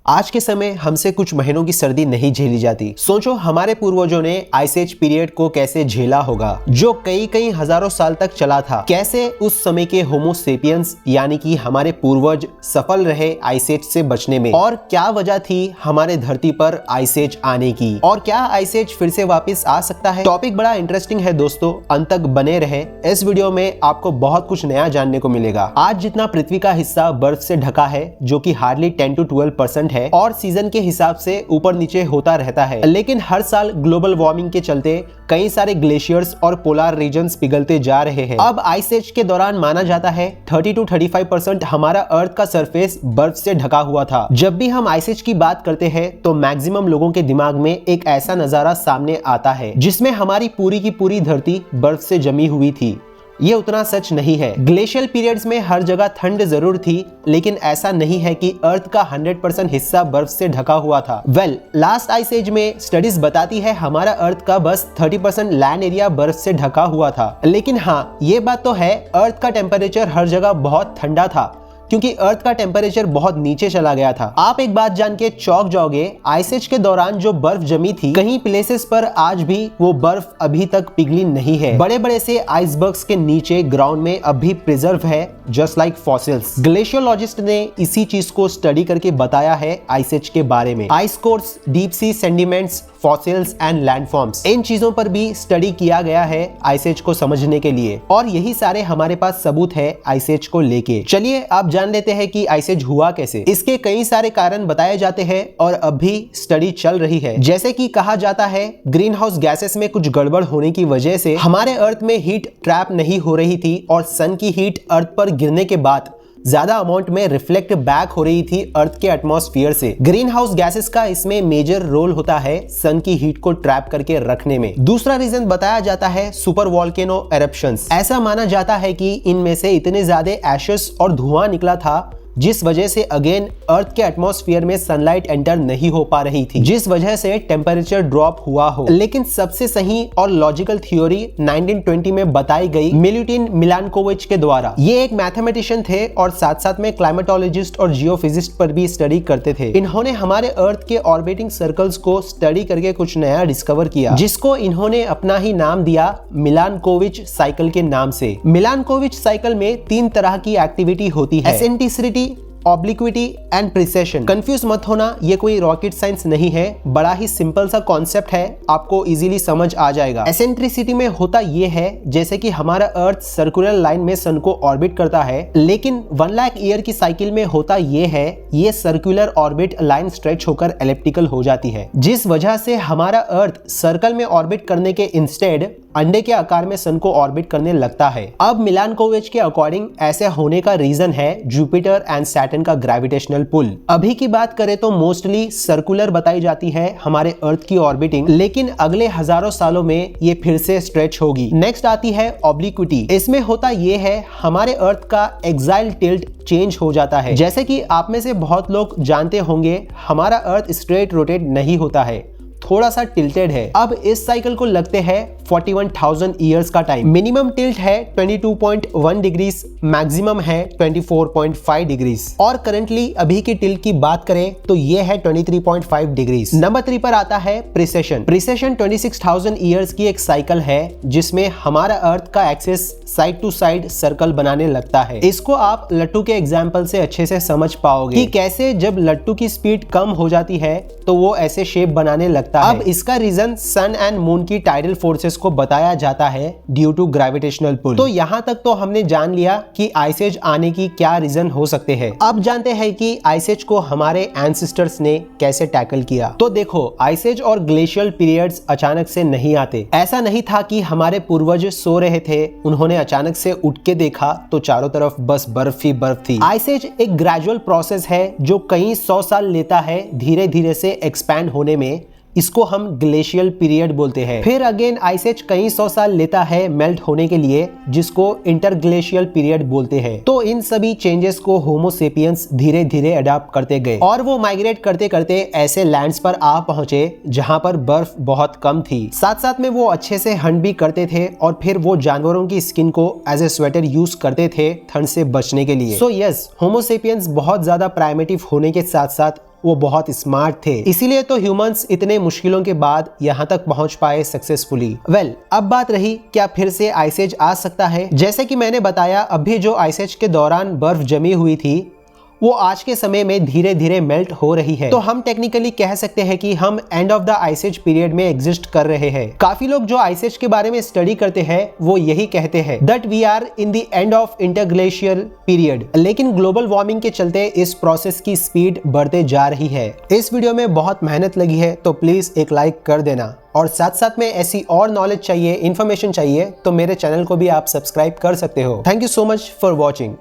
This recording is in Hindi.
आज के समय हमसे कुछ महीनों की सर्दी नहीं झेली जाती। सोचो हमारे पूर्वजों ने आइस एज पीरियड को कैसे झेला होगा, जो कई कई हजारों साल तक चला था। कैसे उस समय के होमो सेपियंस यानी कि हमारे पूर्वज सफल रहे आइस एज से बचने में, और क्या वजह थी हमारे धरती पर आइस एज आने की, और क्या आइस एज फिर से वापस आ सकता है। टॉपिक बड़ा इंटरेस्टिंग है दोस्तों, अंत तक बने रहे। इस वीडियो में आपको बहुत कुछ नया जानने को मिलेगा। आज जितना पृथ्वी का हिस्सा बर्फ से ढका है, जो कि हार्डली 10 to 12% है, और सीजन के हिसाब से ऊपर नीचे होता रहता है, लेकिन हर साल ग्लोबल वार्मिंग के चलते कई सारे ग्लेशियर्स और पोलर रीजन्स पिघलते जा रहे हैं। अब आइस एज के दौरान माना जाता है 30 to 35% हमारा अर्थ का सरफेस बर्फ से ढका हुआ था। जब भी हम आइस एज की बात करते हैं तो मैक्सिमम लोगों के दिमाग में एक ऐसा नजारा सामने आता है जिसमें हमारी पूरी की पूरी धरती बर्फ से जमी हुई थी। ये उतना सच नहीं है। ग्लेशियल पीरियड्स में हर जगह ठंड जरूर थी, लेकिन ऐसा नहीं है कि अर्थ का 100% हिस्सा बर्फ से ढका हुआ था। लास्ट आइस एज में स्टडीज बताती है हमारा अर्थ का बस 30% लैंड एरिया बर्फ से ढका हुआ था। लेकिन हाँ, ये बात तो है, अर्थ का टेम्परेचर हर जगह बहुत ठंडा था, क्योंकि अर्थ का टेम्परेचर बहुत नीचे चला गया था। आप एक बात जान के चौंक जाओगे, आइस एज के दौरान जो बर्फ जमी थी, कहीं प्लेसेस पर आज भी वो बर्फ अभी तक पिघली नहीं है। बड़े बड़े से आइसबर्ग्स के नीचे ग्राउंड में अभी प्रिजर्व है, जस्ट लाइक फॉसिल्स। ग्लेशियोलॉजिस्ट ने इसी चीज को स्टडी करके बताया है आइस एज के बारे में। Ice cores, deep sea sediments, fossils and landforms, इन चीजों पर भी स्टडी किया गया है आइस एज को समझने के लिए, और यही सारे हमारे पास सबूत है आइस एज को लेके। चलिए आप जान लेते हैं कि आइस एज हुआ कैसे। इसके कई सारे कारण बताए जाते हैं और अब भी स्टडी चल रही है। जैसे कि कहा जाता है ग्रीन हाउस गैसेस में कुछ गड़बड़ होने की वजह से हमारे अर्थ में हीट ट्रैप नहीं हो रही थी, और सन की हीट अर्थ पर गिरने के बाद ज्यादा अमाउंट में रिफ्लेक्ट बैक हो रही थी अर्थ के एटमॉस्फेयर से। ग्रीन हाउस गैसेस का इसमें मेजर रोल होता है सन की हीट को ट्रैप करके रखने में। दूसरा रीजन बताया जाता है सुपर वोल्केनो एरप्शंस। ऐसा माना जाता है कि इनमें से इतने ज्यादा एशेस और धुआं निकला था, जिस वजह से अगेन अर्थ के एटमॉस्फेयर में सनलाइट एंटर नहीं हो पा रही थी, जिस वजह से टेम्परेचर ड्रॉप हुआ हो। लेकिन सबसे सही और लॉजिकल थ्योरी 1920 में बताई गई मिल्यूटिन मिलानकोविच के द्वारा। ये एक मैथमेटिशियन थे और साथ साथ में क्लाइमेटोलॉजिस्ट और जियोफिजिस्ट पर भी स्टडी करते थे। इन्होंने हमारे अर्थ के ऑर्बिटिंग सर्कल्स को स्टडी करके कुछ नया डिस्कवर किया, जिसको इन्होंने अपना ही नाम दिया मिलानकोविच साइकिल के नाम से। मिलानकोविच साइकिल में 3 तरह की एक्टिविटी होती है, eccentricity, obliquity and precision. Confuse मत होना, ये कोई रॉकेट साइंस नहीं है, बड़ा ही सिंपल सा कॉन्सेप्ट है, आपको इजीली समझ आ जाएगा। एसेंट्रिसिटी में होता ये है जैसे कि हमारा अर्थ सर्कुलर लाइन में सन को ऑर्बिट करता है, लेकिन 1 लाख ईयर की साइकिल में होता ये है, ये सर्कुलर ऑर्बिट लाइन स्ट्रेच होकर एलिप्टिकल हो जाती है, जिस वजह से हमारा अर्थ सर्कल में ऑर्बिट करने के इंस्टेड अंडे के आकार में सन को ऑर्बिट करने लगता है। अब मिलानकोविच के अकॉर्डिंग ऐसे होने का रीजन है जुपिटर एंड सैटर्न का ग्रेविटेशनल पुल। अभी की बात करें तो मोस्टली सर्कुलर बताई जाती है हमारे अर्थ की ऑर्बिटिंग, लेकिन अगले हजारों सालों में ये फिर से स्ट्रेच होगी। नेक्स्ट आती है ऑब्लिक्विटी। इसमें होता ये है हमारे अर्थ का एक्साइल टिल्ट चेंज हो जाता है। जैसे कि आप में से बहुत लोग जानते होंगे, हमारा अर्थ स्ट्रेट रोटेट नहीं होता है, थोड़ा सा टिल्टेड है। अब इस साइकिल को लगते हैं 41,000 ईयर्स का टाइम। मिनिमम टिल्ट है 22.1 डिग्रीज, मैक्सिमम है 24.5 डिग्रीज, और करंटली अभी की टिल्ट की बात करें तो ये है 23.5 डिग्रीज। नंबर 3 पर आता है प्रिसेशन। प्रिसेशन 26,000 ईयर्स की एक साइकिल है, जिसमें हमारा अर्थ का axis side to side circle बनाने लगता है। इसको आप लट्टू के एग्जाम्पल से अच्छे से समझ पाओगे कि कैसे जब लट्टू की स्पीड कम हो जाती है तो वो ऐसे शेप बनाने लगता है। अब इसका रीजन सन एंड मून की टाइडल फोर्सेस को बताया जाता है ड्यू टू ग्रेविटेशनल पुल। तो यहाँ तक तो हमने जान लिया कि आइस एज आने की क्या रीजन हो सकते हैं। अब जानते हैं कि आइस एज को हमारे एंसेस्टर्स ने कैसे टैकल किया। तो देखो, आइस एज और ग्लेशियल पीरियड्स अचानक से नहीं आते। ऐसा नहीं था कि हमारे पूर्वज सो रहे थे, उन्होंने अचानक से उठ के देखा तो चारों तरफ बस बर्फ ही बर्फ थी। आइस एज एक ग्रेजुअल प्रोसेस है जो कई 100 साल लेता है धीरे धीरे से एक्सपैंड होने में। इसको हम ग्लेशियल पीरियड बोलते हैं। फिर अगेन आइस एज कई 100 साल लेता है मेल्ट होने के लिए, जिसको इंटरग्लेशियल पीरियड बोलते हैं। तो इन सभी चेंजेस को होमो सेपियंस धीरे धीरे अडॉप्ट करते गए, और वो माइग्रेट करते करते ऐसे लैंड्स पर आ पहुंचे जहां पर बर्फ बहुत कम थी। साथ साथ में वो अच्छे से हंट भी करते थे, और फिर वो जानवरों की स्किन को एज ए स्वेटर यूज करते थे ठंड से बचने के लिए। सो यस, होमो सेपियंस बहुत ज्यादा प्राइमेटिव होने के साथ साथ वो बहुत स्मार्ट थे, इसीलिए तो ह्यूमंस इतने मुश्किलों के बाद यहाँ तक पहुँच पाए सक्सेसफुली। वेल, अब बात रही क्या फिर से आइस एज आ सकता है। जैसे कि मैंने बताया, अभी जो आइस एज के दौरान बर्फ जमी हुई थी वो आज के समय में धीरे धीरे मेल्ट हो रही है, तो हम टेक्निकली कह सकते हैं कि हम end of the ice age period में एग्जिस्ट कर रहे हैं। काफी लोग जो आइस एज के बारे में स्टडी करते हैं वो यही कहते हैं that we are in the end of interglacial period, लेकिन ग्लोबल वार्मिंग के चलते इस प्रोसेस की स्पीड बढ़ते जा रही है। इस वीडियो में बहुत मेहनत लगी है, तो प्लीज एक लाइक कर देना, और साथ साथ में ऐसी और नॉलेज चाहिए, इन्फॉर्मेशन चाहिए, तो मेरे चैनल को भी आप सब्सक्राइब कर सकते हो। Thank you so much for watching.